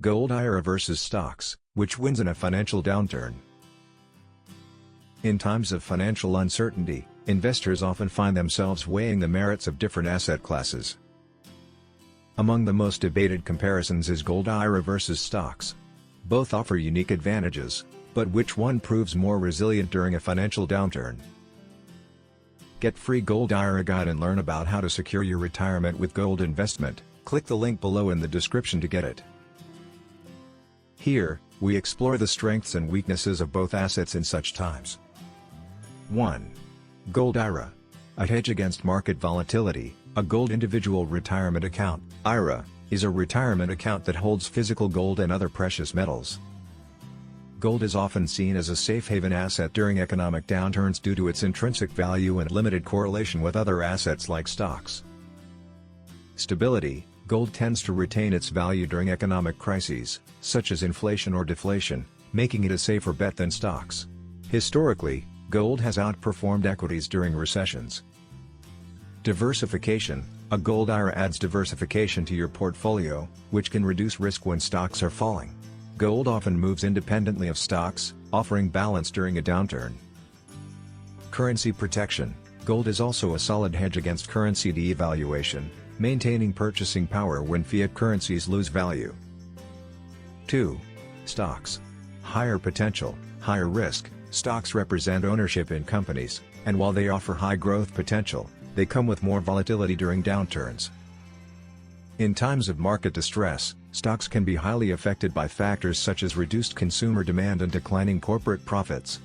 Gold IRA versus stocks, which wins in a financial downturn? In times of financial uncertainty, investors often find themselves weighing the merits of different asset classes. Among the most debated comparisons is gold IRA versus stocks. Both offer unique advantages, but which one proves more resilient during a financial downturn? Get free Gold IRA guide and learn about how to secure your retirement with gold investment. Click the link below in the description to get it. Here, we explore the strengths and weaknesses of both assets in such times. 1. Gold IRA. A hedge against market volatility. A gold individual retirement account, IRA, is a retirement account that holds physical gold and other precious metals. Gold is often seen as a safe haven asset during economic downturns due to its intrinsic value and limited correlation with other assets like stocks. Stability. Gold tends to retain its value during economic crises, such as inflation or deflation, making it a safer bet than stocks. Historically, gold has outperformed equities during recessions. Diversification. A gold IRA adds diversification to your portfolio, which can reduce risk when stocks are falling. Gold often moves independently of stocks, offering balance during a downturn. Currency protection. Gold is also a solid hedge against currency devaluation, maintaining purchasing power when fiat currencies lose value. 2. Stocks. Higher potential, higher risk. Stocks represent ownership in companies, and while they offer high growth potential, they come with more volatility during downturns. In times of market distress, stocks can be highly affected by factors such as reduced consumer demand and declining corporate profits.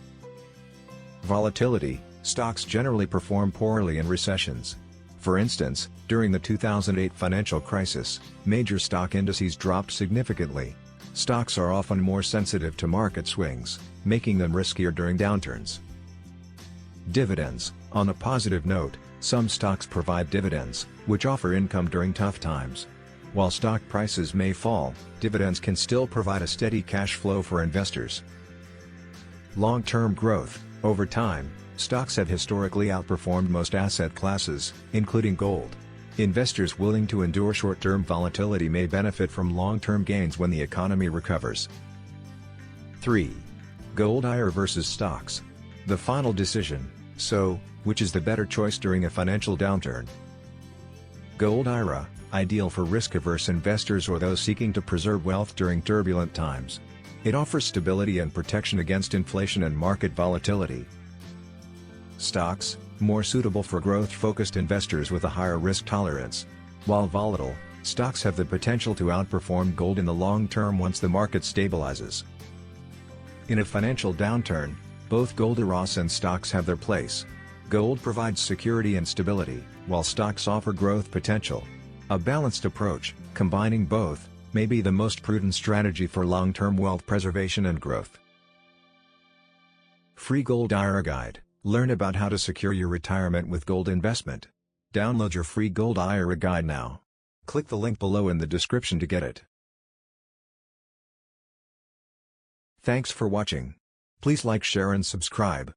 Volatility. Stocks generally perform poorly in recessions. For instance, during the 2008 financial crisis, major stock indices dropped significantly. Stocks are often more sensitive to market swings, making them riskier during downturns. Dividends. On a positive note, some stocks provide dividends, which offer income during tough times. While stock prices may fall, dividends can still provide a steady cash flow for investors. Long-term growth. Over time, stocks have historically outperformed most asset classes, including gold. Investors willing to endure short-term volatility may benefit from long-term gains when the economy recovers. 3. Gold IRA versus stocks. The final decision. So, which is the better choice during a financial downturn? Gold IRA, ideal for risk-averse investors or those seeking to preserve wealth during turbulent times. It offers stability and protection against inflation and market volatility. Stocks, more suitable for growth-focused investors with a higher risk tolerance. While volatile, stocks have the potential to outperform gold in the long term once the market stabilizes. In a financial downturn, both gold IRAs and stocks have their place. Gold provides security and stability, while stocks offer growth potential. A balanced approach, combining both, may be the most prudent strategy for long-term wealth preservation and growth. Free Gold IRA Guide. Learn about how to secure your retirement with gold investment. Download your free Gold IRA Guide now. Click the link below in the description to get it. Thanks for watching. Please like, share and subscribe.